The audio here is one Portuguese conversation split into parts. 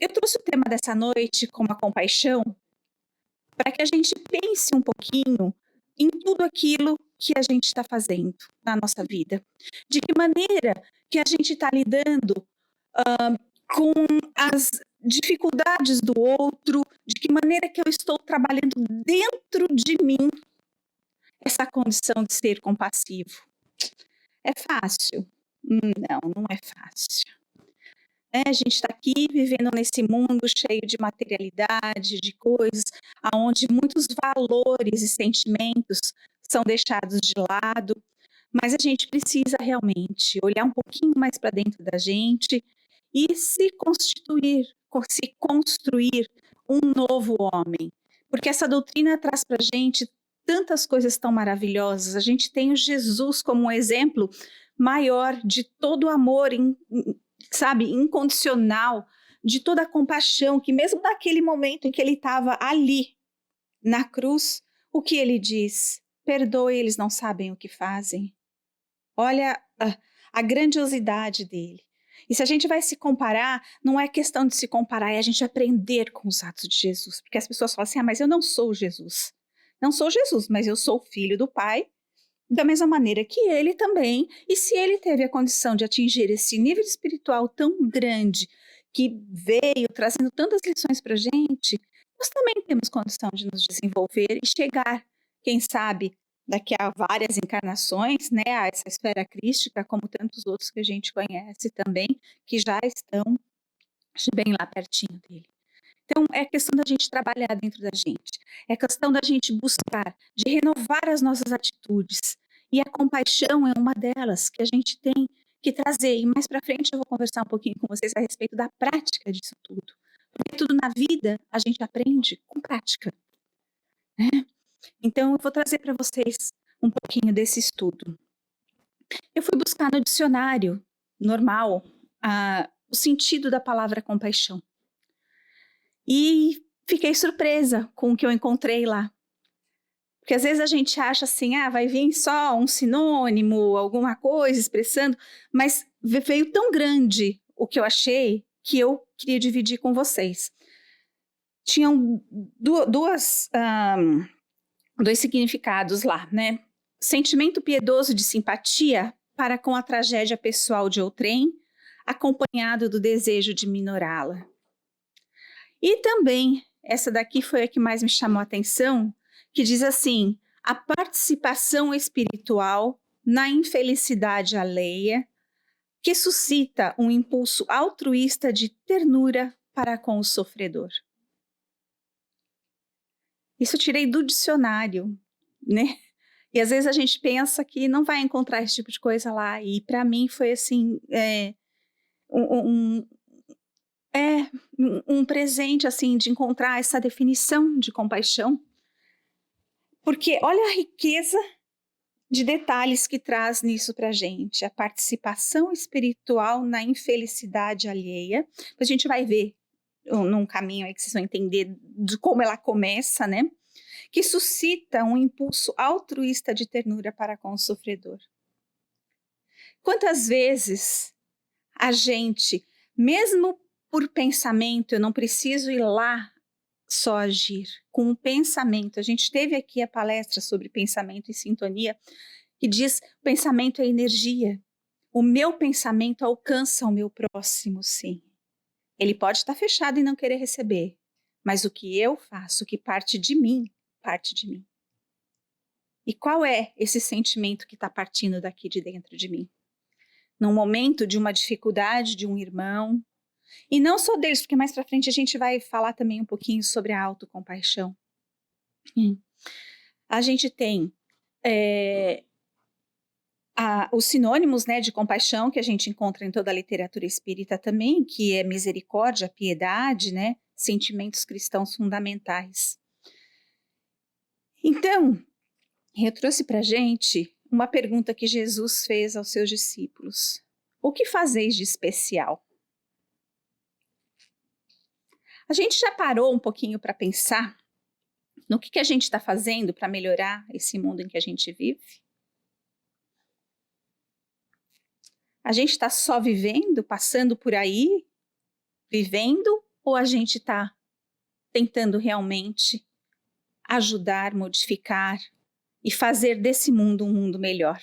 Eu trouxe o tema dessa noite como a compaixão, para que a gente pense um pouquinho em tudo aquilo que a gente está fazendo na nossa vida. De que maneira que a gente está lidando com as dificuldades do outro, de que maneira que eu estou trabalhando dentro de mim essa condição de ser compassivo. É fácil? Não, não é fácil. A gente está aqui vivendo nesse mundo cheio de materialidade, de coisas, aonde muitos valores e sentimentos são deixados de lado, mas a gente precisa realmente olhar um pouquinho mais para dentro da gente e se construir um novo homem. Porque essa doutrina traz para a gente tantas coisas tão maravilhosas. A gente tem o Jesus como um exemplo maior de todo o amor, sabe, incondicional, de toda a compaixão, que mesmo naquele momento em que ele estava ali, na cruz, o que ele diz? Perdoe, eles não sabem o que fazem. Olha a grandiosidade dele. E se a gente vai se comparar, não é questão de se comparar, é a gente aprender com os atos de Jesus. Porque as pessoas falam assim, mas eu não sou Jesus. Não sou Jesus, mas eu sou filho do Pai, da mesma maneira que ele também. E se ele teve a condição de atingir esse nível espiritual tão grande, que veio trazendo tantas lições para a gente, nós também temos condição de nos desenvolver e chegar, quem sabe, daqui a várias encarnações, né, a essa esfera crística, como tantos outros que a gente conhece também, que já estão bem lá pertinho dele. Então, é questão da gente trabalhar dentro da gente, é questão da gente buscar, de renovar as nossas atitudes, e a compaixão é uma delas que a gente tem que trazer, e mais para frente eu vou conversar um pouquinho com vocês a respeito da prática disso tudo, porque tudo na vida a gente aprende com prática, né? Então, eu vou trazer para vocês um pouquinho desse estudo. Eu fui buscar no dicionário normal o sentido da palavra compaixão. E fiquei surpresa com o que eu encontrei lá. Porque às vezes a gente acha assim, vai vir só um sinônimo, alguma coisa expressando, mas veio tão grande o que eu achei que eu queria dividir com vocês. Tinham dois significados lá, né? Sentimento piedoso de simpatia para com a tragédia pessoal de outrem, acompanhado do desejo de minorá-la. E também, essa daqui foi a que mais me chamou a atenção, que diz assim, a participação espiritual na infelicidade alheia, que suscita um impulso altruísta de ternura para com o sofredor. Isso eu tirei do dicionário, né? E às vezes a gente pensa que não vai encontrar esse tipo de coisa lá, e para mim foi assim, um presente assim de encontrar essa definição de compaixão, porque olha a riqueza de detalhes que traz nisso para a gente, a participação espiritual na infelicidade alheia. A gente vai ver num caminho aí que vocês vão entender de como ela começa, né? Que suscita um impulso altruísta de ternura para com o sofredor. Quantas vezes a gente, mesmo por pensamento, eu não preciso ir lá só agir, com o pensamento. A gente teve aqui a palestra sobre pensamento e sintonia, que diz, pensamento é energia. O meu pensamento alcança o meu próximo, sim. Ele pode estar fechado e não querer receber, mas o que eu faço, o que parte de mim, parte de mim. E qual é esse sentimento que está partindo daqui de dentro de mim? Num momento de uma dificuldade de um irmão, e não só deles, porque mais para frente a gente vai falar também um pouquinho sobre a autocompaixão. A gente tem os sinônimos, né, de compaixão que a gente encontra em toda a literatura espírita também, que é misericórdia, piedade, né, sentimentos cristãos fundamentais. Então, eu trouxe para a gente uma pergunta que Jesus fez aos seus discípulos. O que fazeis de especial? A gente já parou um pouquinho para pensar no que a gente está fazendo para melhorar esse mundo em que a gente vive? A gente está só vivendo, passando por aí, vivendo ou a gente está tentando realmente ajudar, modificar e fazer desse mundo um mundo melhor?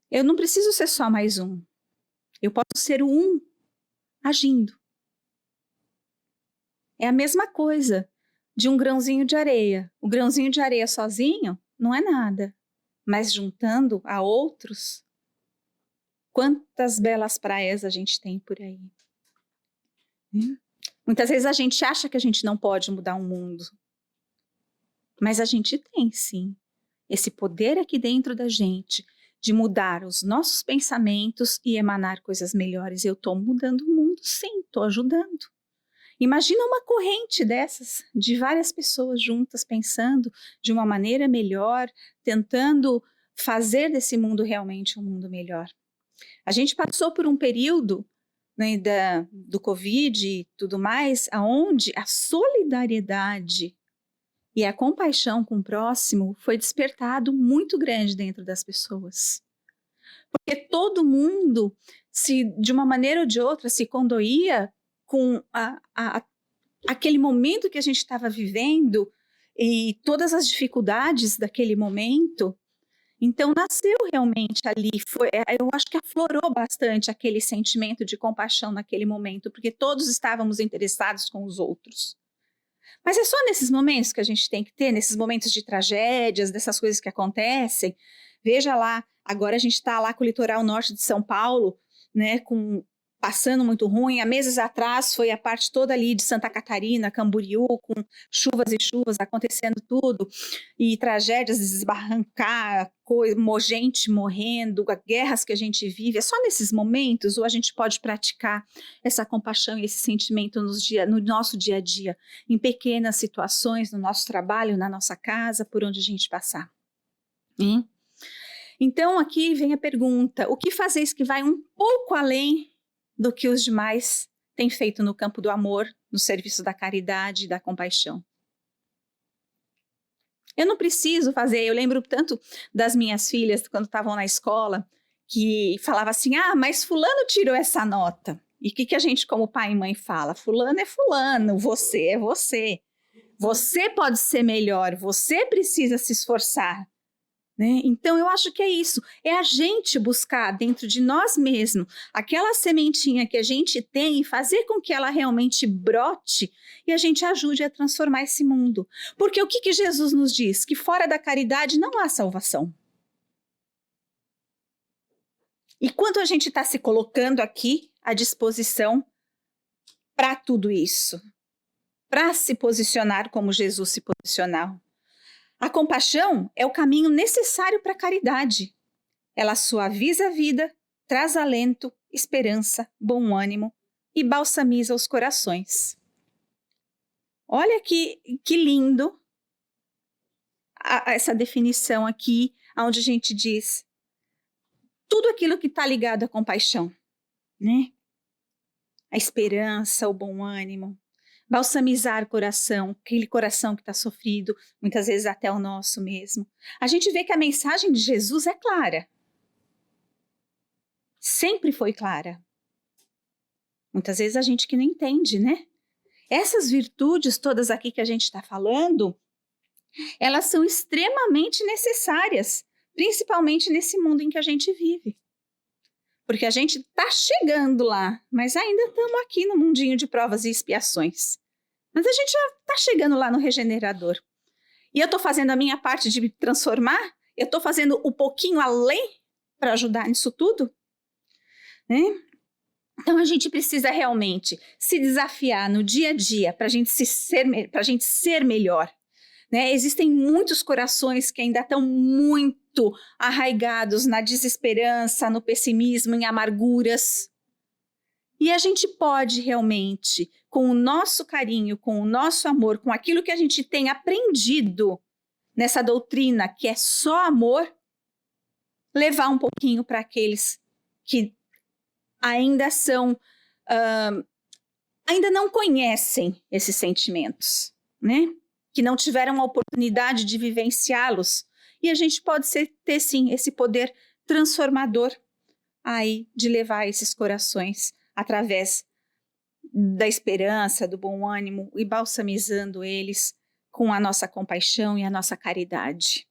Eu não preciso ser só mais um. Eu posso ser o um agindo. É a mesma coisa de um grãozinho de areia. O grãozinho de areia sozinho não é nada, mas juntando a outros, quantas belas praias a gente tem por aí. Muitas vezes a gente acha que a gente não pode mudar o mundo, mas a gente tem sim esse poder aqui dentro da gente de mudar os nossos pensamentos e emanar coisas melhores. Eu estou mudando o mundo, sim, estou ajudando. Imagina uma corrente dessas, de várias pessoas juntas pensando de uma maneira melhor, tentando fazer desse mundo realmente um mundo melhor. A gente passou por um período, né, do Covid e tudo mais, onde a solidariedade e a compaixão com o próximo foi despertado muito grande dentro das pessoas. Porque todo mundo, de uma maneira ou de outra, se condoía com aquele momento que a gente estava vivendo e todas as dificuldades daquele momento. Então, nasceu realmente ali, eu acho que aflorou bastante aquele sentimento de compaixão naquele momento, porque todos estávamos interessados com os outros. Mas é só nesses momentos que a gente tem que ter, nesses momentos de tragédias, dessas coisas que acontecem. Veja lá, agora a gente está lá com o litoral norte de São Paulo, né, passando muito ruim. Há meses atrás foi a parte toda ali de Santa Catarina, Camboriú, com chuvas e chuvas acontecendo tudo, e tragédias de desbarrancar, gente morrendo, guerras que a gente vive. É só nesses momentos ou a gente pode praticar essa compaixão e esse sentimento no nosso dia a dia, em pequenas situações, no nosso trabalho, na nossa casa, por onde a gente passar. Então aqui vem a pergunta: o que fazeis que vai um pouco além do que os demais têm feito no campo do amor, no serviço da caridade e da compaixão? Eu não preciso fazer, eu lembro tanto das minhas filhas quando estavam na escola, que falava assim, mas fulano tirou essa nota. E o que a gente como pai e mãe fala? Fulano é fulano, você é você. Você pode ser melhor, você precisa se esforçar. Né? Então eu acho que é isso, é a gente buscar dentro de nós mesmos aquela sementinha que a gente tem e fazer com que ela realmente brote e a gente ajude a transformar esse mundo. Porque o que Jesus nos diz? Que fora da caridade não há salvação. E quanto a gente está se colocando aqui à disposição para tudo isso? Para se posicionar como Jesus se posicionou. A compaixão é o caminho necessário para a caridade. Ela suaviza a vida, traz alento, esperança, bom ânimo e balsamiza os corações. Olha que lindo essa definição aqui, onde a gente diz tudo aquilo que está ligado à compaixão, né? A esperança, o bom ânimo, balsamizar o coração, aquele coração que está sofrido, muitas vezes até o nosso mesmo. A gente vê que a mensagem de Jesus é clara. Sempre foi clara. Muitas vezes a gente que não entende, né? Essas virtudes todas aqui que a gente está falando, elas são extremamente necessárias, principalmente nesse mundo em que a gente vive. Porque a gente está chegando lá, mas ainda estamos aqui no mundinho de provas e expiações. Mas a gente já está chegando lá no regenerador. E eu estou fazendo a minha parte de me transformar? Eu estou fazendo um pouquinho além para ajudar nisso tudo? Né? Então a gente precisa realmente se desafiar no dia a dia para a gente ser melhor. Né? Existem muitos corações que ainda estão muito arraigados na desesperança, no pessimismo, em amarguras. E a gente pode realmente, com o nosso carinho, com o nosso amor, com aquilo que a gente tem aprendido nessa doutrina que é só amor, levar um pouquinho para aqueles que ainda ainda não conhecem esses sentimentos, né? Que não tiveram a oportunidade de vivenciá-los. E a gente pode ter sim esse poder transformador aí de levar esses corações através da esperança, do bom ânimo e balsamizando eles com a nossa compaixão e a nossa caridade.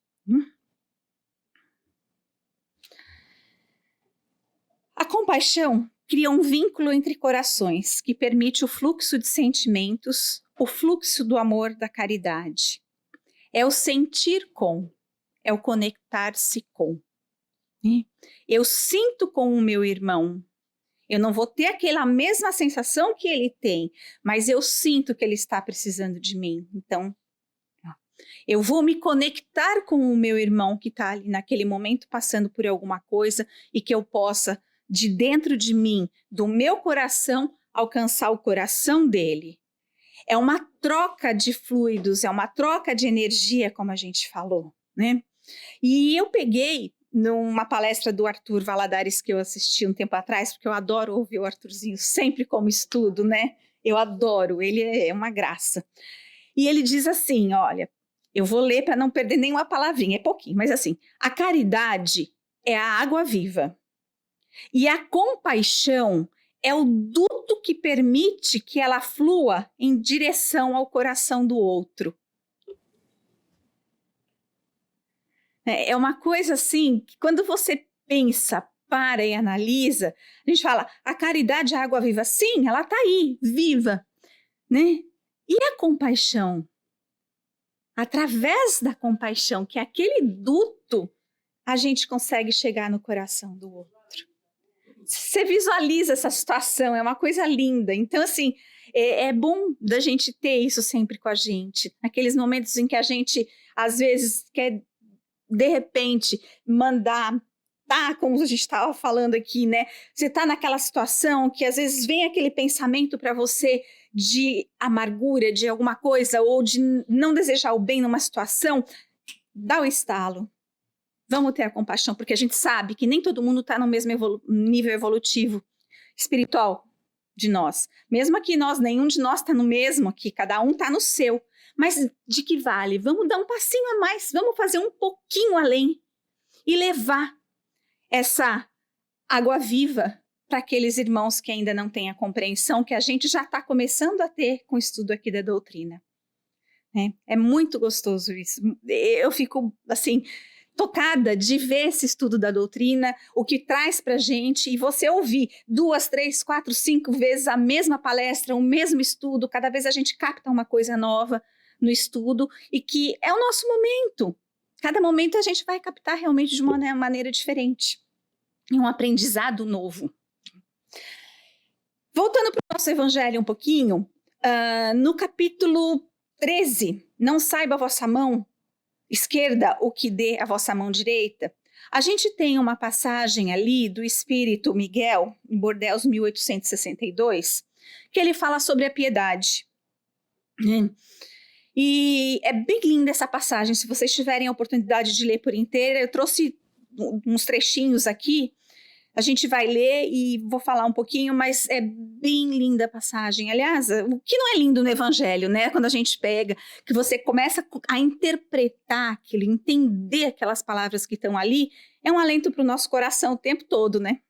A compaixão cria um vínculo entre corações que permite o fluxo de sentimentos, o fluxo do amor, da caridade. É o sentir com, é o conectar-se com. Eu sinto com o meu irmão. Eu não vou ter aquela mesma sensação que ele tem, mas eu sinto que ele está precisando de mim. Então, eu vou me conectar com o meu irmão que está ali naquele momento passando por alguma coisa e que eu possa, de dentro de mim, do meu coração, alcançar o coração dele. É uma troca de fluidos, é uma troca de energia, como a gente falou, né? E eu peguei numa palestra do Arthur Valadares que eu assisti um tempo atrás, porque eu adoro ouvir o Arthurzinho sempre como estudo, né? Eu adoro, ele é uma graça. E ele diz assim, olha, eu vou ler para não perder nenhuma palavrinha, é pouquinho, mas assim, a caridade é a água viva e a compaixão é o duto que permite que ela flua em direção ao coração do outro. É uma coisa assim, que quando você pensa, para e analisa, a gente fala, a caridade é a água viva. Sim, ela está aí, viva, né? E a compaixão? Através da compaixão, que é aquele duto, a gente consegue chegar no coração do outro. Você visualiza essa situação, é uma coisa linda. Então, assim, é bom da gente ter isso sempre com a gente. Aqueles momentos em que a gente, às vezes, quer, de repente, mandar, tá, como a gente estava falando aqui, né? Você está naquela situação que, às vezes, vem aquele pensamento para você de amargura, de alguma coisa, ou de não desejar o bem numa situação, dá o estalo. Vamos ter a compaixão, porque a gente sabe que nem todo mundo está no mesmo nível evolutivo espiritual de nós. Mesmo que nenhum de nós está no mesmo aqui, cada um está no seu. Mas de que vale? Vamos dar um passinho a mais, vamos fazer um pouquinho além e levar essa água viva para aqueles irmãos que ainda não têm a compreensão que a gente já está começando a ter com o estudo aqui da doutrina. É muito gostoso isso. Eu fico, assim, tocada de ver esse estudo da doutrina, o que traz para a gente, e você ouvir 2, 3, 4, 5 vezes a mesma palestra, o mesmo estudo, cada vez a gente capta uma coisa nova no estudo, e que é o nosso momento. Cada momento a gente vai captar realmente de uma maneira diferente. É um aprendizado novo. Voltando para o nosso evangelho um pouquinho, no capítulo 13, não saiba a vossa mão esquerda o que dê a vossa mão direita, a gente tem uma passagem ali do Espírito Miguel, em Bordeaux 1862, que ele fala sobre a piedade. E é bem linda essa passagem, se vocês tiverem a oportunidade de ler por inteira, eu trouxe uns trechinhos aqui, a gente vai ler e vou falar um pouquinho, mas é bem linda a passagem. Aliás, o que não é lindo no Evangelho, né? Quando a gente pega, que você começa a interpretar aquilo, entender aquelas palavras que estão ali, é um alento para o nosso coração o tempo todo, né?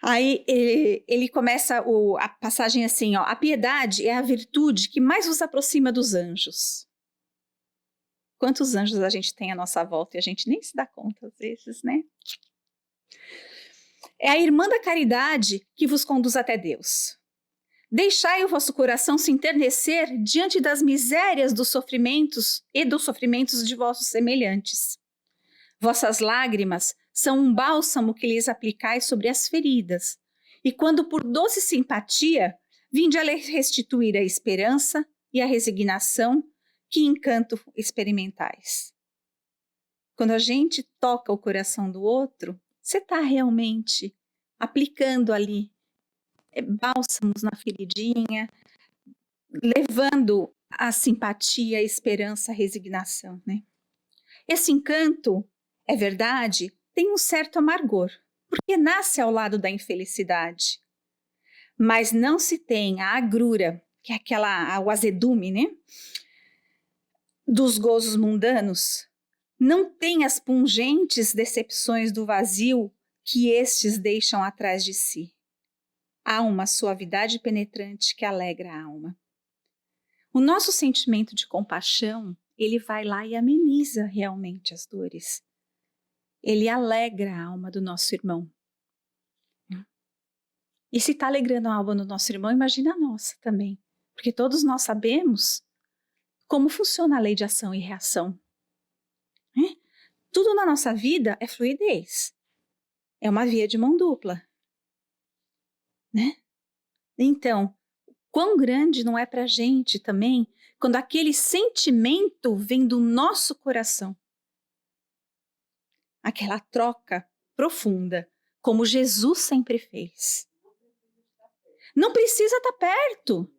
Aí ele começa a passagem assim, ó, a piedade é a virtude que mais nos aproxima dos anjos. Quantos anjos a gente tem à nossa volta e a gente nem se dá conta às vezes, né? É a irmã da caridade que vos conduz até Deus. Deixai o vosso coração se enternecer diante das misérias dos sofrimentos e dos sofrimentos de vossos semelhantes. Vossas lágrimas são um bálsamo que lhes aplicais sobre as feridas, e quando por doce simpatia, vinde a restituir a esperança e a resignação que encanto experimentais. Quando a gente toca o coração do outro, você está realmente aplicando ali bálsamos na feridinha, levando a simpatia, a esperança, a resignação, né? Esse encanto, é verdade, tem um certo amargor, porque nasce ao lado da infelicidade. Mas não se tem a agrura, que é o azedume, né? Dos gozos mundanos. Não tem as pungentes decepções do vazio que estes deixam atrás de si. Há uma suavidade penetrante que alegra a alma. O nosso sentimento de compaixão, ele vai lá e ameniza realmente as dores. Ele alegra a alma do nosso irmão. E se está alegrando a alma do nosso irmão, imagina a nossa também. Porque todos nós sabemos como funciona a lei de ação e reação. Tudo na nossa vida é fluidez. É uma via de mão dupla. Né? Então, quão grande não é para a gente também quando aquele sentimento vem do nosso coração. Aquela troca profunda, como Jesus sempre fez. Não precisa estar perto.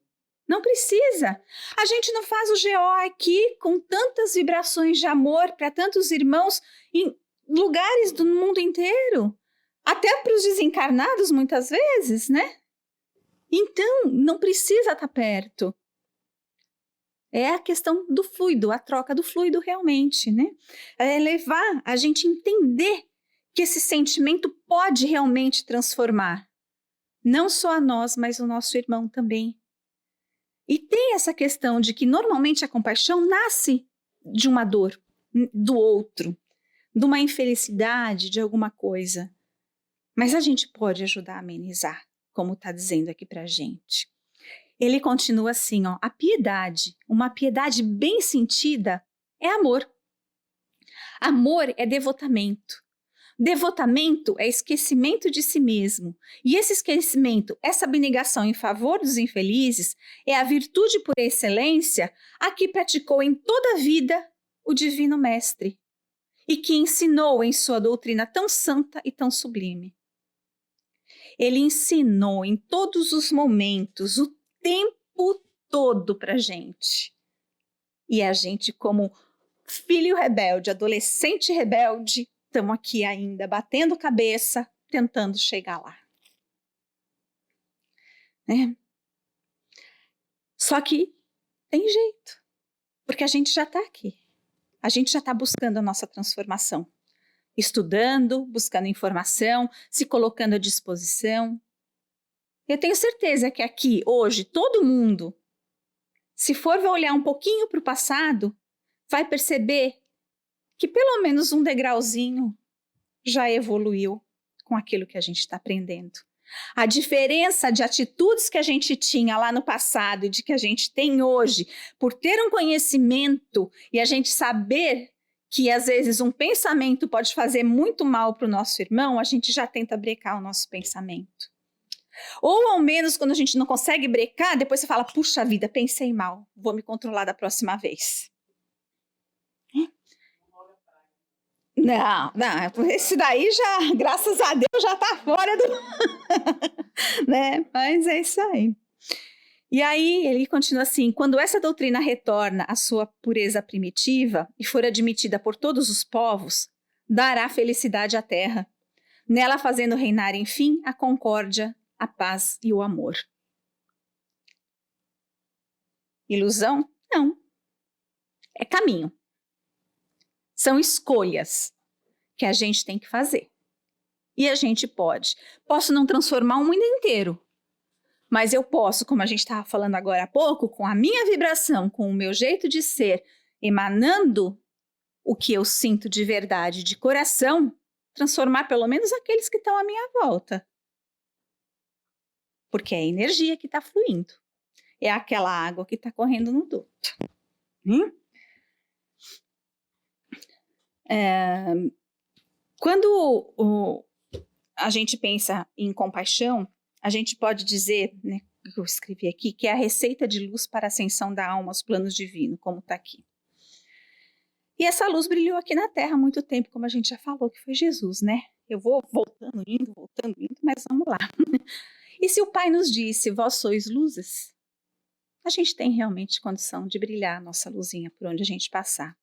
Não precisa. A gente não faz o GO aqui com tantas vibrações de amor para tantos irmãos em lugares do mundo inteiro. Até para os desencarnados, muitas vezes, né? Então, não precisa estar perto. É a questão do fluido, a troca do fluido realmente, né? É levar a gente a entender que esse sentimento pode realmente transformar. Não só a nós, mas o nosso irmão também. E tem essa questão de que normalmente a compaixão nasce de uma dor do outro, de uma infelicidade, de alguma coisa. Mas a gente pode ajudar a amenizar, como está dizendo aqui para a gente. Ele continua assim, ó, a piedade, uma piedade bem sentida, é amor. Amor é devotamento. Devotamento é esquecimento de si mesmo. E esse esquecimento, essa abnegação em favor dos infelizes, é a virtude por excelência a que praticou em toda a vida o Divino Mestre e que ensinou em sua doutrina tão santa e tão sublime. Ele ensinou em todos os momentos, o tempo todo para a gente. E a gente, como filho rebelde, adolescente rebelde, estamos aqui ainda batendo cabeça, tentando chegar lá. Né? Só que tem jeito, porque a gente já está aqui. A gente já está buscando a nossa transformação. Estudando, buscando informação, se colocando à disposição. Eu tenho certeza que aqui, hoje, todo mundo, se for olhar um pouquinho para o passado, vai perceber que pelo menos um degrauzinho já evoluiu com aquilo que a gente está aprendendo. A diferença de atitudes que a gente tinha lá no passado e de que a gente tem hoje, por ter um conhecimento e a gente saber que às vezes um pensamento pode fazer muito mal para o nosso irmão, a gente já tenta brecar o nosso pensamento. Ou ao menos quando a gente não consegue brecar, depois você fala, puxa vida, pensei mal, vou me controlar da próxima vez. Não, esse daí já, graças a Deus, já está fora do... né? Mas é isso aí. E aí ele continua assim, quando essa doutrina retorna à sua pureza primitiva e for admitida por todos os povos, dará felicidade à terra, nela fazendo reinar, enfim, a concórdia, a paz e o amor. Ilusão? Não. É caminho. São escolhas que a gente tem que fazer. E a gente pode. Posso não transformar um mundo inteiro, mas eu posso, como a gente estava falando agora há pouco, com a minha vibração, com o meu jeito de ser, emanando o que eu sinto de verdade, de coração, transformar pelo menos aqueles que estão à minha volta. Porque é a energia que está fluindo. É aquela água que está correndo no duto. Quando a gente pensa em compaixão, a gente pode dizer, né, que eu escrevi aqui, que é a receita de luz para a ascensão da alma aos planos divinos, como está aqui. E essa luz brilhou aqui na Terra há muito tempo, como a gente já falou, que foi Jesus, né? Eu vou voltando, indo, mas vamos lá. E se o Pai nos disse, vós sois luzes, a gente tem realmente condição de brilhar a nossa luzinha por onde a gente passar.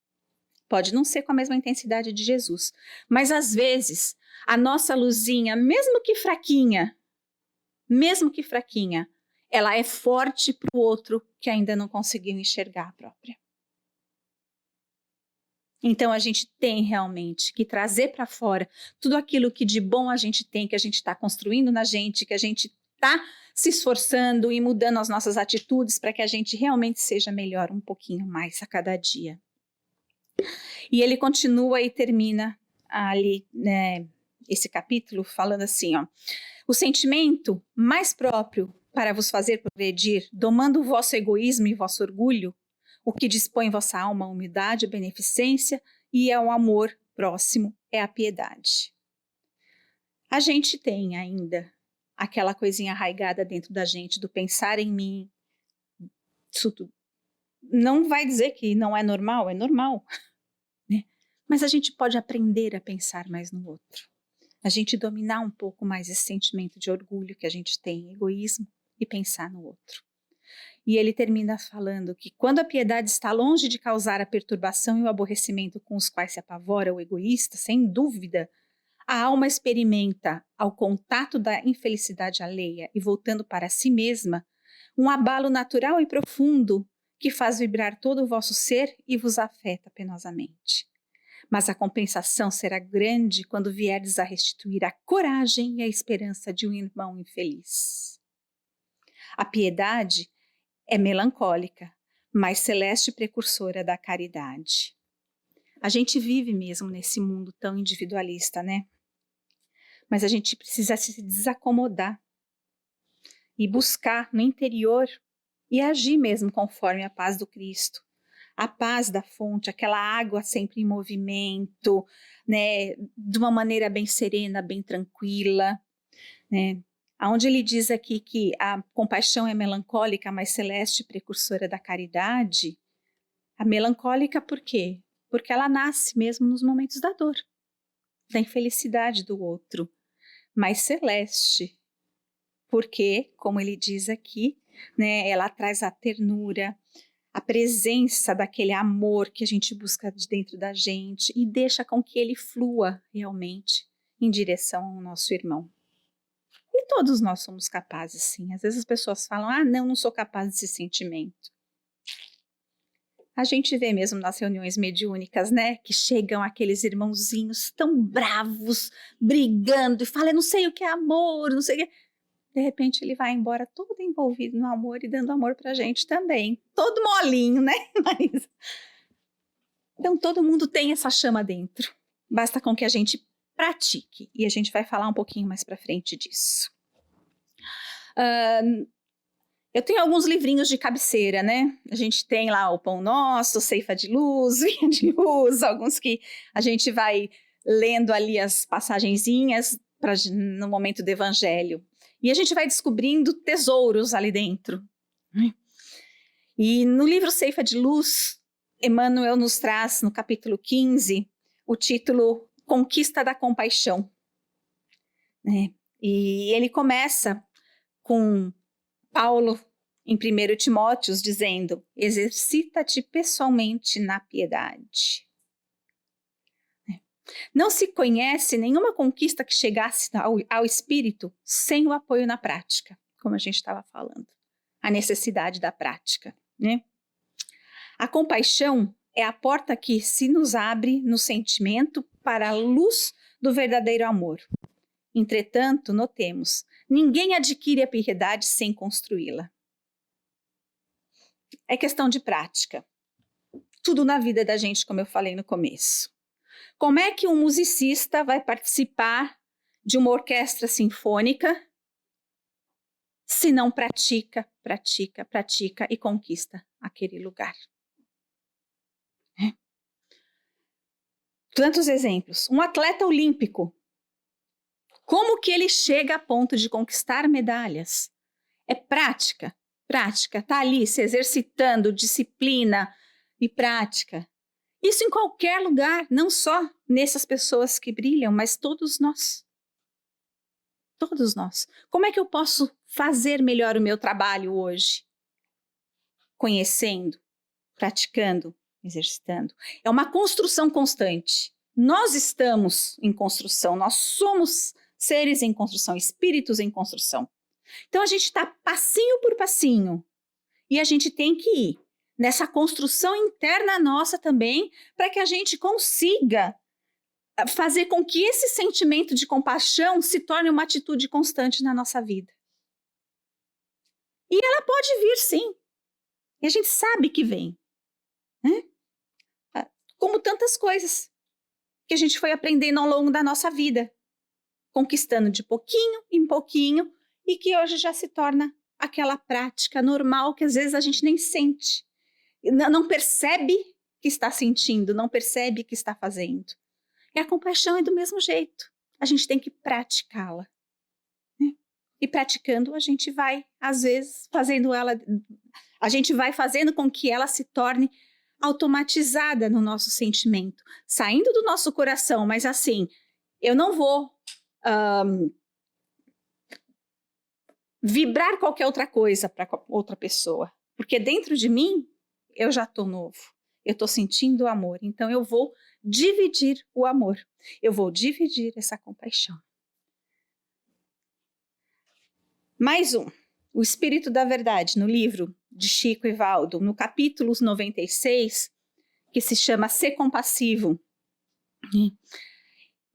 Pode não ser com a mesma intensidade de Jesus, mas às vezes a nossa luzinha, mesmo que fraquinha, ela é forte para o outro que ainda não conseguiu enxergar a própria. Então a gente tem realmente que trazer para fora tudo aquilo que de bom a gente tem, que a gente está construindo na gente, que a gente está se esforçando e mudando as nossas atitudes para que a gente realmente seja melhor um pouquinho mais a cada dia. E ele continua e termina ali, né, esse capítulo falando assim, ó: o sentimento mais próprio para vos fazer progredir, domando o vosso egoísmo e vosso orgulho, o que dispõe vossa alma à humildade, à beneficência e ao amor próximo, é a piedade. A gente tem ainda aquela coisinha arraigada dentro da gente do pensar em mim. Isso tudo não vai dizer que não é normal, é normal, né? Mas a gente pode aprender a pensar mais no outro. A gente dominar um pouco mais esse sentimento de orgulho que a gente tem, egoísmo, e pensar no outro. E ele termina falando que quando a piedade está longe de causar a perturbação e o aborrecimento com os quais se apavora o egoísta, sem dúvida, a alma experimenta, ao contato da infelicidade alheia e voltando para si mesma, um abalo natural e profundo que faz vibrar todo o vosso ser e vos afeta penosamente. Mas a compensação será grande quando vierdes a restituir a coragem e a esperança de um irmão infeliz. A piedade é melancólica, mas celeste precursora da caridade. A gente vive mesmo nesse mundo tão individualista, né? Mas a gente precisa se desacomodar e buscar no interior e agir mesmo conforme a paz do Cristo. A paz da fonte, aquela água sempre em movimento, né, de uma maneira bem serena, bem tranquila, né? Onde ele diz aqui que a compaixão é melancólica, mas celeste precursora da caridade. A melancólica por quê? Porque ela nasce mesmo nos momentos da dor, da infelicidade do outro. Mas celeste, porque, como ele diz aqui, né, ela traz a ternura, a presença daquele amor que a gente busca de dentro da gente e deixa com que ele flua realmente em direção ao nosso irmão. E todos nós somos capazes, sim. Às vezes as pessoas falam, não sou capaz desse sentimento. A gente vê mesmo nas reuniões mediúnicas, né, que chegam aqueles irmãozinhos tão bravos, brigando e falam, não sei o que é amor, não sei o que. De repente ele vai embora todo envolvido no amor e dando amor pra gente também. Todo molinho, né? Mas... Então todo mundo tem essa chama dentro. Basta com que a gente pratique. E a gente vai falar um pouquinho mais pra frente disso. Eu tenho alguns livrinhos de cabeceira, né? A gente tem lá o Pão Nosso, Ceifa de Luz, Vinha de Luz, alguns que a gente vai lendo ali as passagenzinhas no momento do Evangelho. E a gente vai descobrindo tesouros ali dentro. E no livro Ceifa de Luz, Emmanuel nos traz, no capítulo 15, o título Conquista da Compaixão. E ele começa com Paulo, em 1 Timóteo, dizendo, exercita-te pessoalmente na piedade. Não se conhece nenhuma conquista que chegasse ao espírito sem o apoio na prática, como a gente estava falando. A necessidade da prática, né? A compaixão é a porta que se nos abre no sentimento para a luz do verdadeiro amor. Entretanto, notemos, ninguém adquire a piedade sem construí-la. É questão de prática. Tudo na vida da gente, como eu falei no começo. Como é que um musicista vai participar de uma orquestra sinfônica se não pratica, pratica, pratica e conquista aquele lugar? Tantos exemplos. Um atleta olímpico. Como que ele chega a ponto de conquistar medalhas? É prática, prática. Está ali se exercitando, disciplina e prática. Isso em qualquer lugar, não só nessas pessoas que brilham, mas todos nós. Todos nós. Como é que eu posso fazer melhor o meu trabalho hoje? Conhecendo, praticando, exercitando. É uma construção constante. Nós estamos em construção, nós somos seres em construção, espíritos em construção. Então a gente está passinho por passinho e a gente tem que ir nessa construção interna nossa também, para que a gente consiga fazer com que esse sentimento de compaixão se torne uma atitude constante na nossa vida. E ela pode vir, sim. E a gente sabe que vem. Né? Como tantas coisas que a gente foi aprendendo ao longo da nossa vida, conquistando de pouquinho em pouquinho, e que hoje já se torna aquela prática normal que às vezes a gente nem sente, não percebe que está sentindo, não percebe que está fazendo. E a compaixão é do mesmo jeito, a gente tem que praticá-la. Né? E praticando a gente vai, às vezes, a gente vai fazendo com que ela se torne automatizada no nosso sentimento, saindo do nosso coração, mas assim, eu não vou vibrar qualquer outra coisa para outra pessoa, porque dentro de mim eu já estou novo, eu estou sentindo o amor, então eu vou dividir o amor, eu vou dividir essa compaixão. Mais um, o Espírito da Verdade, no livro de Chico e Valdo, no capítulo 96, que se chama Ser Compassivo.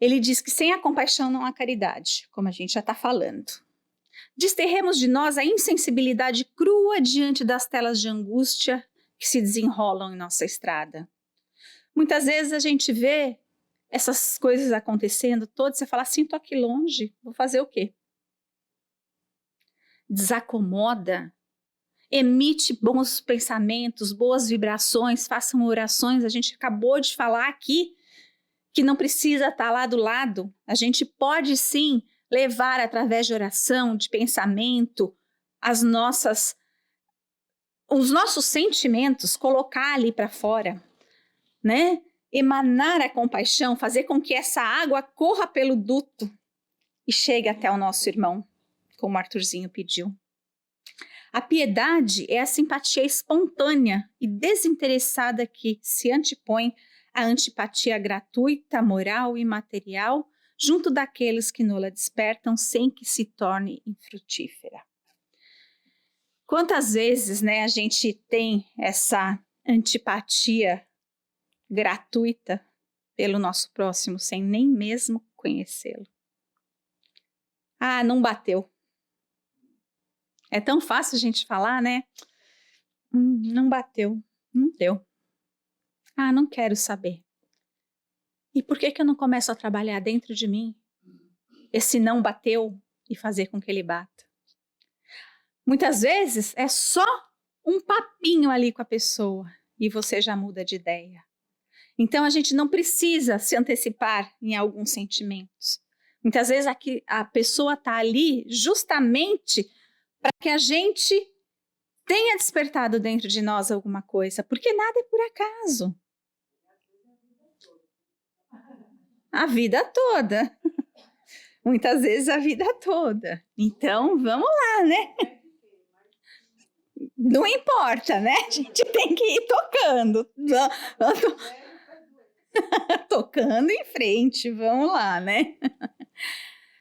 Ele diz que sem a compaixão não há caridade, como a gente já está falando. Desterremos de nós a insensibilidade crua diante das telas de angústia que se desenrolam em nossa estrada. Muitas vezes a gente vê essas coisas acontecendo todas, você fala assim, estou aqui longe, vou fazer o quê? Desacomoda, emite bons pensamentos, boas vibrações, façam orações. A gente acabou de falar aqui que não precisa estar lá do lado. A gente pode sim levar através de oração, de pensamento, os nossos sentimentos, colocar ali para fora, né? Emanar a compaixão, fazer com que essa água corra pelo duto e chegue até o nosso irmão, como o Arthurzinho pediu. A piedade é a simpatia espontânea e desinteressada que se antepõe à antipatia gratuita, moral e material, junto daqueles que nola despertam sem que se torne infrutífera. Quantas vezes, né, a gente tem essa antipatia gratuita pelo nosso próximo sem nem mesmo conhecê-lo? Ah, não bateu. É tão fácil a gente falar, né? Não bateu, não deu. Ah, não quero saber. E por que eu não começo a trabalhar dentro de mim esse não bateu e fazer com que ele bata? Muitas vezes é só um papinho ali com a pessoa e você já muda de ideia. Então a gente não precisa se antecipar em alguns sentimentos. Muitas vezes a pessoa está ali justamente para que a gente tenha despertado dentro de nós alguma coisa, porque nada é por acaso. A vida toda. Muitas vezes a vida toda. Então, vamos lá, né? Não importa, né? A gente tem que ir tocando. Tocando em frente, vamos lá, né?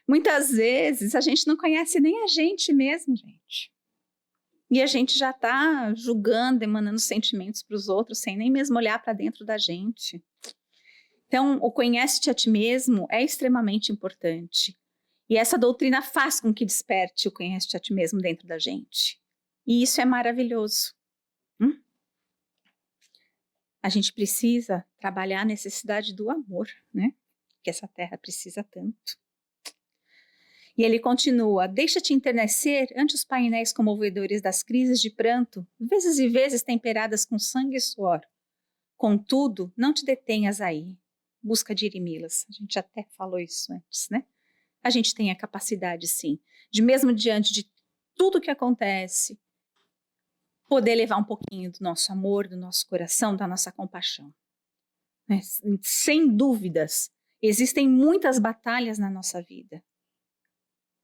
Muitas vezes a gente não conhece nem a gente mesmo, gente. E a gente já está julgando, emanando sentimentos para os outros, sem nem mesmo olhar para dentro da gente. Então, o conhece-te a ti mesmo é extremamente importante. E essa doutrina faz com que desperte o conhece-te a ti mesmo dentro da gente. E isso é maravilhoso. A gente precisa trabalhar a necessidade do amor, né? Que essa terra precisa tanto. E ele continua, deixa-te enternecer ante os painéis comovedores das crises de pranto, vezes e vezes temperadas com sangue e suor. Contudo, não te detenhas aí. Busca dirimi-las. A gente até falou isso antes, né? A gente tem a capacidade, sim, de mesmo diante de tudo que acontece, poder levar um pouquinho do nosso amor, do nosso coração, da nossa compaixão. Né? Sem dúvidas, existem muitas batalhas na nossa vida.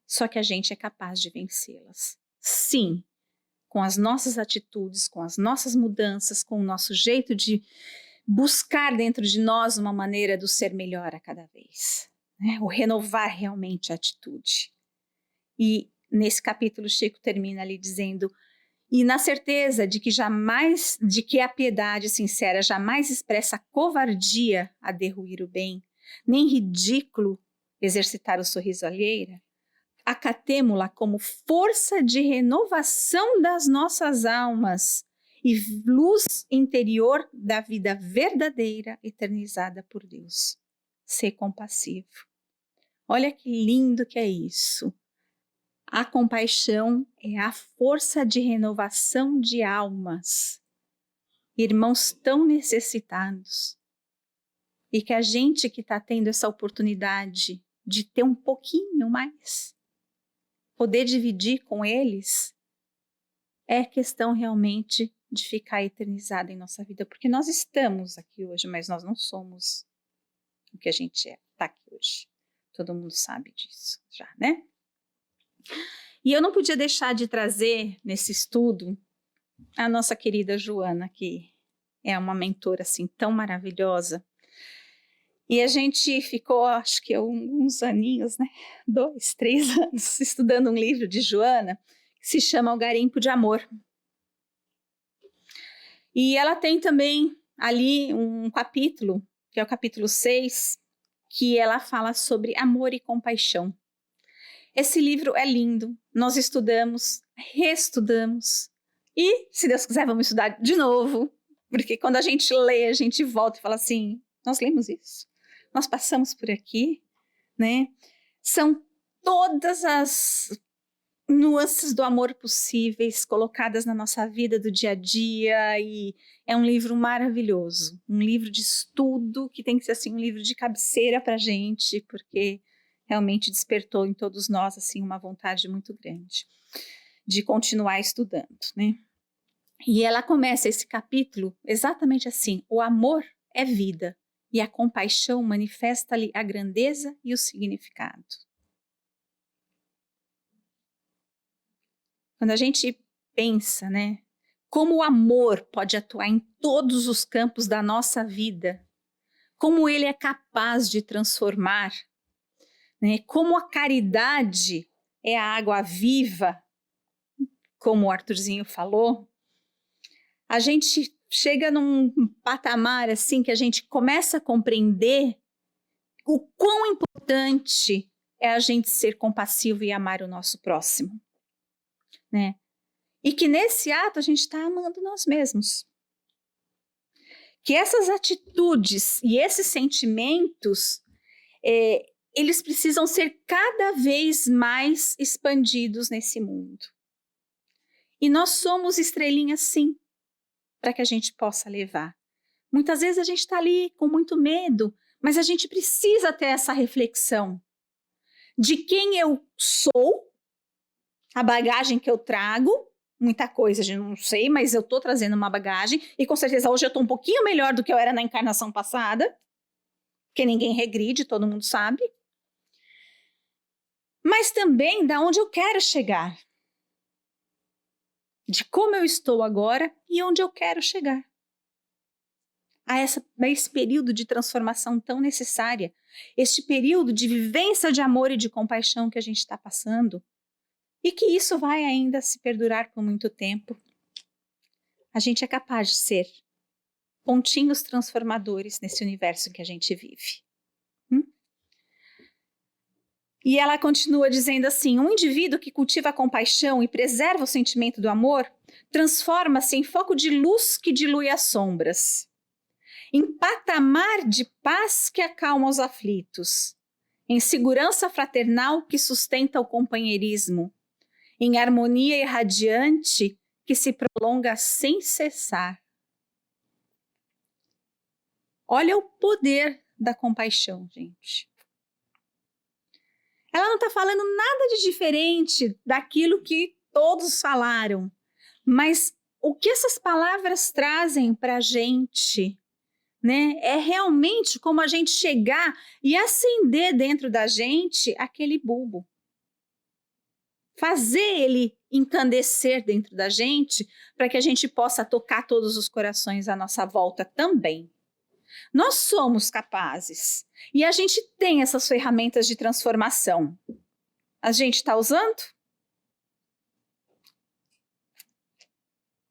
Só que a gente é capaz de vencê-las. Sim, com as nossas atitudes, com as nossas mudanças, com o nosso jeito de buscar dentro de nós uma maneira do ser melhor a cada vez. Né? O renovar realmente a atitude. E nesse capítulo, Chico termina ali dizendo, E na certeza de que a piedade sincera jamais expressa covardia a derruir o bem, nem ridículo exercitar o sorriso alheira, acatemo-la como força de renovação das nossas almas e luz interior da vida verdadeira eternizada por Deus. Ser compassivo. Olha que lindo que é isso. A compaixão é a força de renovação de almas. Irmãos tão necessitados. E que a gente que está tendo essa oportunidade de ter um pouquinho mais, poder dividir com eles, é questão realmente de ficar eternizada em nossa vida. Porque nós estamos aqui hoje, mas nós não somos o que a gente está aqui hoje. Todo mundo sabe disso já, né? E eu não podia deixar de trazer nesse estudo a nossa querida Joana, que é uma mentora assim tão maravilhosa. E a gente ficou, acho que uns aninhos, né? 2, 3 anos, estudando um livro de Joana, que se chama O Garimpo de Amor. E ela tem também ali um capítulo, que é o capítulo 6, que ela fala sobre amor e compaixão. Esse livro é lindo, nós estudamos, reestudamos, e se Deus quiser vamos estudar de novo, porque quando a gente lê, a gente volta e fala assim, nós lemos isso, nós passamos por aqui, né? São todas as nuances do amor possíveis colocadas na nossa vida do dia a dia, e é um livro maravilhoso, um livro de estudo que tem que ser assim um livro de cabeceira para a gente, porque realmente despertou em todos nós assim uma vontade muito grande de continuar estudando, né? E ela começa esse capítulo exatamente assim: o amor é vida e a compaixão manifesta-lhe a grandeza e o significado. Quando a gente pensa, né, como o amor pode atuar em todos os campos da nossa vida, como ele é capaz de transformar, né, como a caridade é a água viva, como o Arthurzinho falou, a gente chega num patamar assim que a gente começa a compreender o quão importante é a gente ser compassivo e amar o nosso próximo, né? E que nesse ato a gente está amando nós mesmos. Que essas atitudes e esses sentimentos, eles precisam ser cada vez mais expandidos nesse mundo. E nós somos estrelinhas, sim, para que a gente possa levar. Muitas vezes a gente está ali com muito medo, mas a gente precisa ter essa reflexão de quem eu sou, a bagagem que eu trago. Muita coisa eu não sei, mas eu estou trazendo uma bagagem e com certeza hoje eu estou um pouquinho melhor do que eu era na encarnação passada, porque ninguém regride, todo mundo sabe. Mas também da onde eu quero chegar, de como eu estou agora e onde eu quero chegar. A esse período de transformação tão necessária, este período de vivência de amor e de compaixão que a gente está passando, e que isso vai ainda se perdurar por muito tempo. A gente é capaz de ser pontinhos transformadores nesse universo que a gente vive. E ela continua dizendo assim: um indivíduo que cultiva a compaixão e preserva o sentimento do amor transforma-se em foco de luz que dilui as sombras, em patamar de paz que acalma os aflitos, em segurança fraternal que sustenta o companheirismo, em harmonia irradiante que se prolonga sem cessar. Olha o poder da compaixão, gente. Ela não está falando nada de diferente daquilo que todos falaram, mas o que essas palavras trazem para a gente, né, é realmente como a gente chegar e acender dentro da gente aquele bulbo. Fazer ele encandecer dentro da gente para que a gente possa tocar todos os corações à nossa volta também. Nós somos capazes e a gente tem essas ferramentas de transformação. A gente está usando?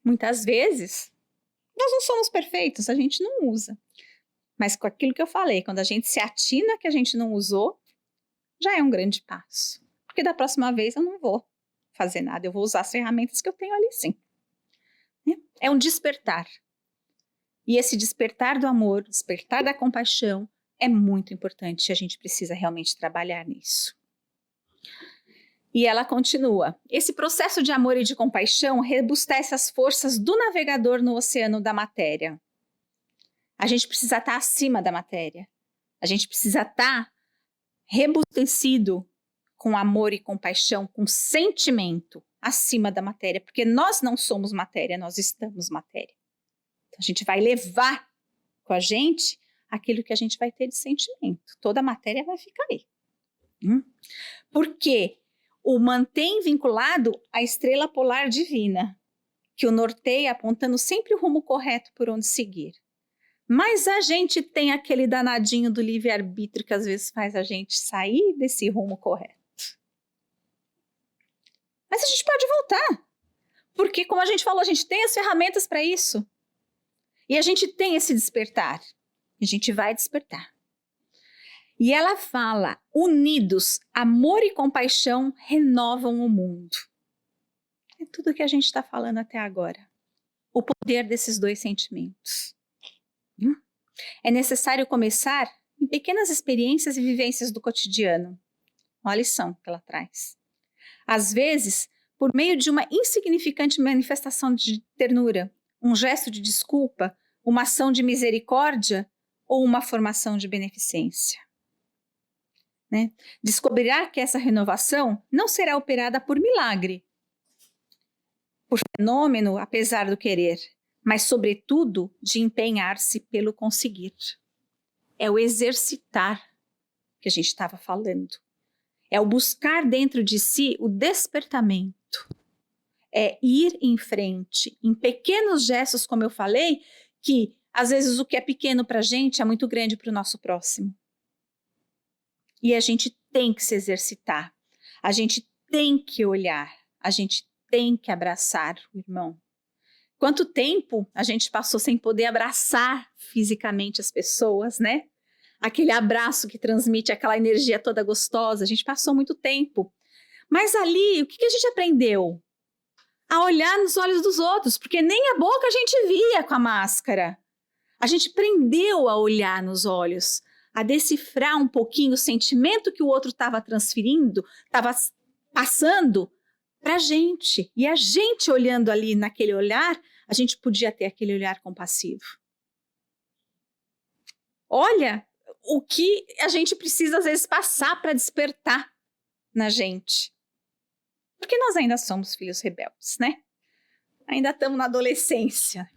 Muitas vezes, nós não somos perfeitos, a gente não usa. Mas com aquilo que eu falei, quando a gente se atina que a gente não usou, já é um grande passo. Porque da próxima vez eu não vou fazer nada, eu vou usar as ferramentas que eu tenho ali sim. É um despertar. E esse despertar do amor, despertar da compaixão, é muito importante e a gente precisa realmente trabalhar nisso. E ela continua. Esse processo de amor e de compaixão rebustece as forças do navegador no oceano da matéria. A gente precisa estar acima da matéria. A gente precisa estar rebustecido com amor e compaixão, com sentimento acima da matéria, porque nós não somos matéria, nós estamos matéria. Então a gente vai levar com a gente aquilo que a gente vai ter de sentimento. Toda a matéria vai ficar aí. Porque o mantém vinculado à estrela polar divina, que o norteia apontando sempre o rumo correto por onde seguir. Mas a gente tem aquele danadinho do livre-arbítrio que às vezes faz a gente sair desse rumo correto. Mas a gente pode voltar, porque como a gente falou, a gente tem as ferramentas para isso. E a gente tem esse despertar, e a gente vai despertar. E ela fala, unidos, amor e compaixão renovam o mundo. É tudo que a gente está falando até agora. O poder desses dois sentimentos. É necessário começar em pequenas experiências e vivências do cotidiano. Olha a lição que ela traz. Às vezes, por meio de uma insignificante manifestação de ternura, um gesto de desculpa, uma ação de misericórdia ou uma formação de beneficência. Né? Descobrirá que essa renovação não será operada por milagre, por fenômeno, apesar do querer, mas, sobretudo, de empenhar-se pelo conseguir. É o exercitar que a gente estava falando. É o buscar dentro de si o despertamento. É ir em frente, em pequenos gestos, como eu falei, que às vezes o que é pequeno para a gente é muito grande para o nosso próximo. E a gente tem que se exercitar, a gente tem que olhar, a gente tem que abraçar o irmão. Quanto tempo a gente passou sem poder abraçar fisicamente as pessoas, né? Aquele abraço que transmite aquela energia toda gostosa, a gente passou muito tempo. Mas ali, o que a gente aprendeu? A olhar nos olhos dos outros, porque nem a boca a gente via com a máscara. A gente aprendeu a olhar nos olhos, a decifrar um pouquinho o sentimento que o outro estava transferindo, estava passando para a gente. E a gente olhando ali naquele olhar, a gente podia ter aquele olhar compassivo. Olha o que a gente precisa às vezes passar para despertar na gente. Porque nós ainda somos filhos rebeldes, né? Ainda estamos na adolescência.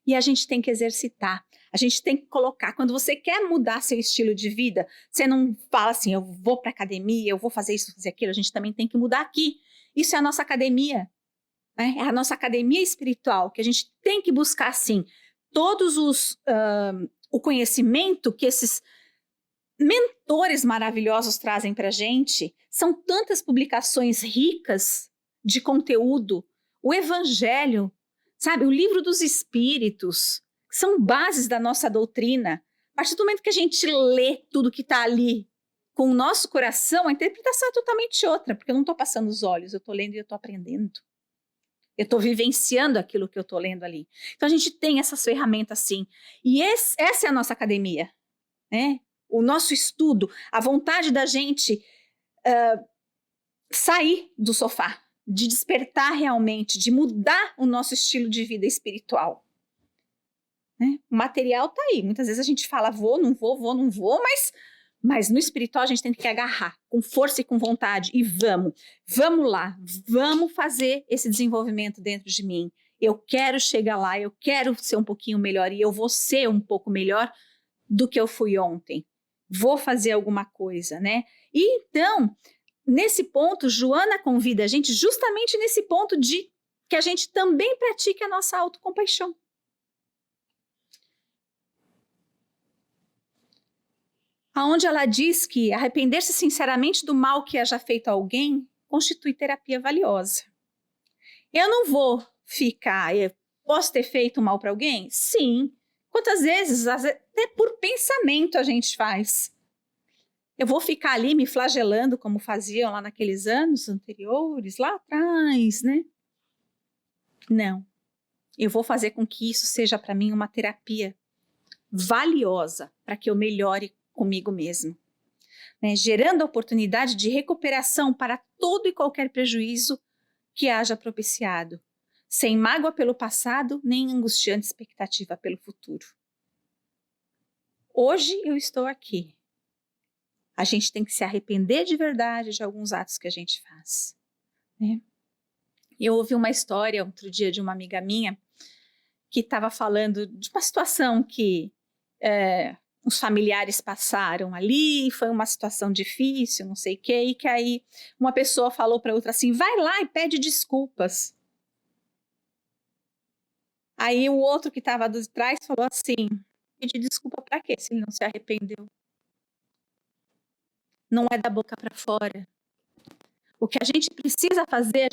E a gente tem que exercitar. A gente tem que colocar. Quando você quer mudar seu estilo de vida, você não fala assim, eu vou para a academia, eu vou fazer isso, fazer aquilo. A gente também tem que mudar aqui. Isso é a nossa academia. Né? É a nossa academia espiritual, que a gente tem que buscar, sim, todos o conhecimento que esses mentores maravilhosos trazem para a gente. São tantas publicações ricas de conteúdo. O Evangelho, sabe? O Livro dos Espíritos, que são bases da nossa doutrina. A partir do momento que a gente lê tudo que está ali com o nosso coração, a interpretação é totalmente outra, porque eu não estou passando os olhos, eu estou lendo e eu estou aprendendo. Eu estou vivenciando aquilo que eu estou lendo ali. Então a gente tem essas ferramentas sim. E essa é a nossa academia, né? O nosso estudo, a vontade da gente sair do sofá, de despertar realmente, de mudar o nosso estilo de vida espiritual. Né? O material está aí. Muitas vezes a gente fala vou, não vou, mas no espiritual a gente tem que agarrar com força e com vontade e vamos lá, vamos fazer esse desenvolvimento dentro de mim. Eu quero chegar lá, eu quero ser um pouquinho melhor e eu vou ser um pouco melhor do que eu fui ontem. Vou fazer alguma coisa, né? E então, nesse ponto, Joana convida a gente justamente nesse ponto de que a gente também pratique a nossa autocompaixão. Onde ela diz que arrepender-se sinceramente do mal que haja feito a alguém constitui terapia valiosa. Eu não vou ficar Posso ter feito mal para alguém? Sim. Quantas vezes, até por pensamento a gente faz? Eu vou ficar ali me flagelando como faziam lá naqueles anos anteriores, lá atrás, né? Não. Eu vou fazer com que isso seja para mim uma terapia valiosa para que eu melhore comigo mesmo, né? Gerando a oportunidade de recuperação para todo e qualquer prejuízo que haja propiciado, sem mágoa pelo passado, nem angustiante expectativa pelo futuro. Hoje eu estou aqui. A gente tem que se arrepender de verdade de alguns atos que a gente faz, né? Eu ouvi uma história outro dia de uma amiga minha que estava falando de uma situação que os familiares passaram ali, foi uma situação difícil, não sei o quê, e que aí uma pessoa falou para outra assim, vai lá e pede desculpas. Aí o outro que estava de trás falou assim, pedir desculpa para quê, se ele não se arrependeu? Não é da boca para fora. O que a gente precisa fazer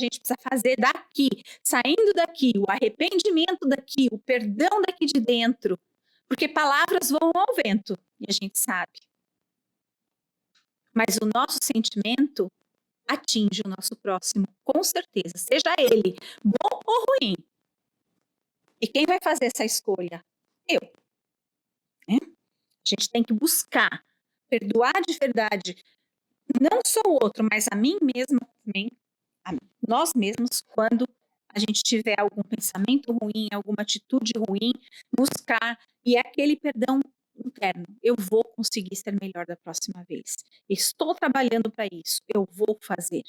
daqui, saindo daqui, o arrependimento daqui, o perdão daqui de dentro. Porque palavras voam ao vento, e a gente sabe. Mas o nosso sentimento atinge o nosso próximo, com certeza, seja ele bom ou ruim. E quem vai fazer essa escolha? Eu. Né? A gente tem que buscar perdoar de verdade, não só o outro, mas a mim mesma também, nós mesmos, quando a gente tiver algum pensamento ruim, alguma atitude ruim, buscar, e é aquele perdão interno. Eu vou conseguir ser melhor da próxima vez. Estou trabalhando para isso, eu vou fazer.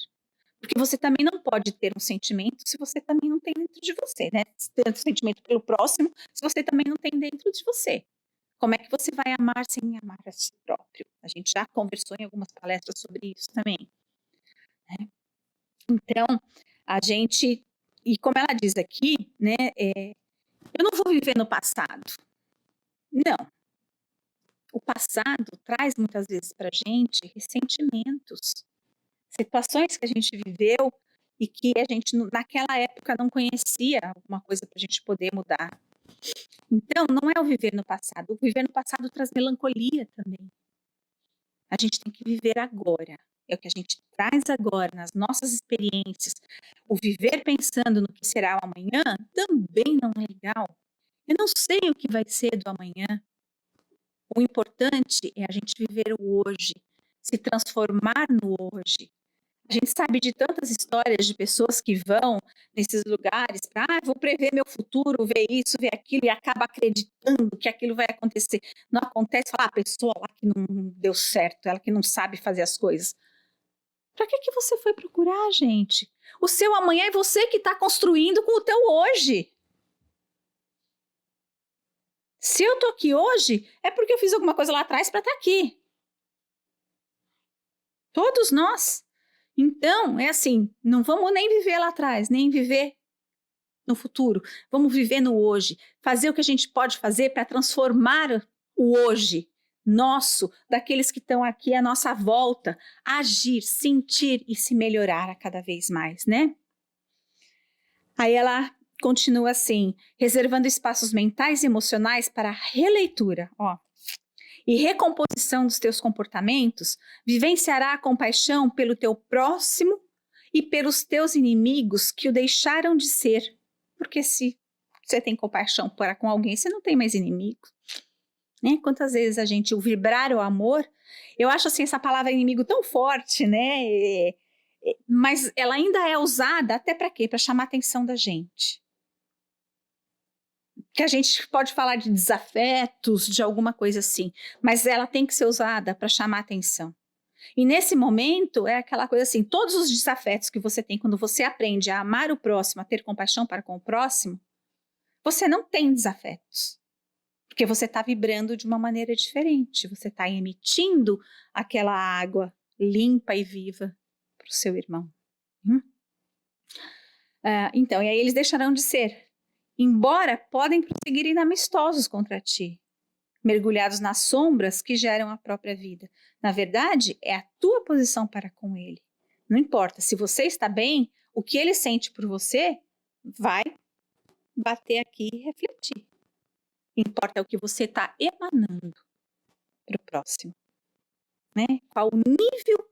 Porque você também não pode ter um sentimento se você também não tem dentro de você, né? Ter um sentimento pelo próximo se você também não tem dentro de você. Como é que você vai amar sem amar a si próprio? A gente já conversou em algumas palestras sobre isso também, né? Então, a gente, e como ela diz aqui, né, eu não vou viver no passado. Não. O passado traz muitas vezes para a gente ressentimentos, situações que a gente viveu e que a gente naquela época não conhecia alguma coisa para a gente poder mudar. Então, não é o viver no passado. O viver no passado traz melancolia também. A gente tem que viver agora. É o que a gente traz agora nas nossas experiências. O viver pensando no que será o amanhã também não é legal. Eu não sei o que vai ser do amanhã. O importante é a gente viver o hoje, se transformar no hoje. A gente sabe de tantas histórias de pessoas que vão nesses lugares para, vou prever meu futuro, ver isso, ver aquilo, e acaba acreditando que aquilo vai acontecer. Não acontece, fala, a pessoa lá que não deu certo, ela que não sabe fazer as coisas. Para que você foi procurar, gente? O seu amanhã é você que está construindo com o teu hoje. Se eu tô aqui hoje, é porque eu fiz alguma coisa lá atrás para estar aqui. Todos nós. Então, é assim, não vamos nem viver lá atrás, nem viver no futuro. Vamos viver no hoje. Fazer o que a gente pode fazer para transformar o hoje nosso, daqueles que estão aqui à nossa volta, agir, sentir e se melhorar a cada vez mais, né? Aí ela continua assim, reservando espaços mentais e emocionais para releitura, ó. E recomposição dos teus comportamentos, vivenciará a compaixão pelo teu próximo e pelos teus inimigos que o deixaram de ser. Porque se você tem compaixão para com alguém, você não tem mais inimigo. Né? Quantas vezes a gente, o vibrar o amor, eu acho assim essa palavra inimigo tão forte, né? Mas ela ainda é usada até para quê? Para chamar a atenção da gente. Que a gente pode falar de desafetos, de alguma coisa assim, mas ela tem que ser usada para chamar atenção. E nesse momento é aquela coisa assim, todos os desafetos que você tem quando você aprende a amar o próximo, a ter compaixão para com o próximo, você não tem desafetos. Porque você está vibrando de uma maneira diferente, você está emitindo aquela água limpa e viva para o seu irmão. Então, e aí eles deixarão de ser, embora podem prosseguir inamistosos contra ti, mergulhados nas sombras que geram a própria vida. Na verdade, é a tua posição para com ele. Não importa, se você está bem, o que ele sente por você vai bater aqui e refletir. Importa o que você está emanando para o próximo, né? Qual o nível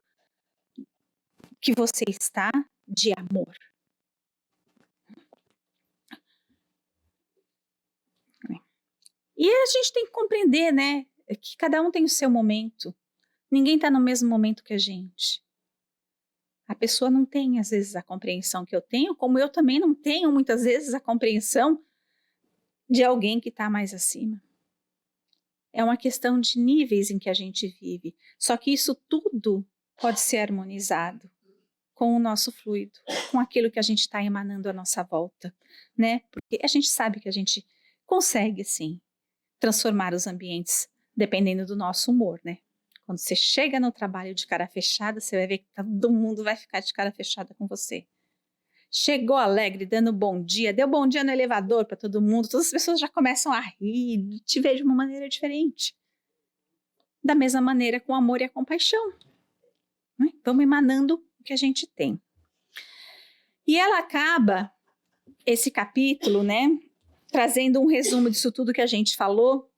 que você está de amor. E a gente tem que compreender, né, que cada um tem o seu momento. Ninguém está no mesmo momento que a gente. A pessoa não tem, às vezes, a compreensão que eu tenho, como eu também não tenho, muitas vezes, a compreensão de alguém que está mais acima. É uma questão de níveis em que a gente vive. Só que isso tudo pode ser harmonizado com o nosso fluido, com aquilo que a gente está emanando à nossa volta, né? Porque a gente sabe que a gente consegue, sim, transformar os ambientes dependendo do nosso humor, né? Quando você chega no trabalho de cara fechada, você vai ver que todo mundo vai ficar de cara fechada com você. Chegou alegre, dando bom dia, deu bom dia no elevador para todo mundo, todas as pessoas já começam a rir, te ver de uma maneira diferente. Da mesma maneira com o amor e a compaixão, né? Vamos emanando o que a gente tem. E ela acaba, esse capítulo, né, trazendo um resumo disso tudo que a gente falou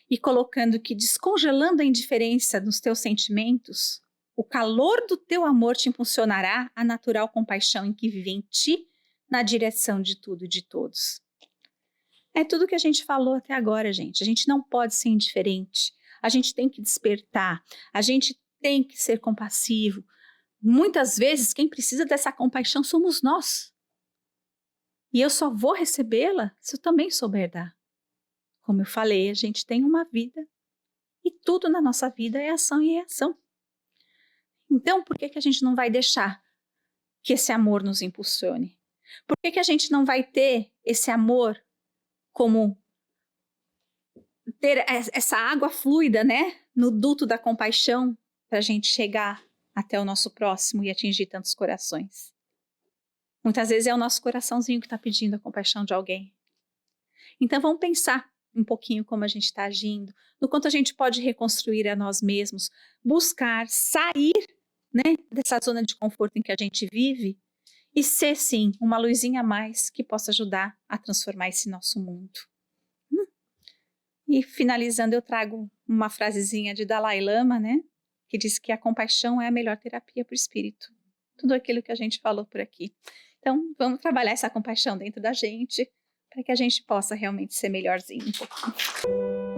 e colocando que descongelando a indiferença nos teus sentimentos, o calor do teu amor te impulsionará à natural compaixão em que vive em ti, na direção de tudo e de todos. É tudo que a gente falou até agora, gente. A gente não pode ser indiferente. A gente tem que despertar. A gente tem que ser compassivo. Muitas vezes, quem precisa dessa compaixão somos nós. E eu só vou recebê-la se eu também souber dar. Como eu falei, a gente tem uma vida e tudo na nossa vida é ação e reação. Então, por que a gente não vai deixar que esse amor nos impulsione? Por que a gente não vai ter esse amor como ter essa água fluida, né, no duto da compaixão para a gente chegar até o nosso próximo e atingir tantos corações? Muitas vezes é o nosso coraçãozinho que está pedindo a compaixão de alguém. Então vamos pensar um pouquinho como a gente está agindo, no quanto a gente pode reconstruir a nós mesmos, buscar sair, né, dessa zona de conforto em que a gente vive e ser, sim, uma luzinha a mais que possa ajudar a transformar esse nosso mundo. E finalizando, eu trago uma frasezinha de Dalai Lama, né, que diz que a compaixão é a melhor terapia para o espírito. Tudo aquilo que a gente falou por aqui. Então, vamos trabalhar essa compaixão dentro da gente, para que a gente possa realmente ser melhorzinho um pouquinho.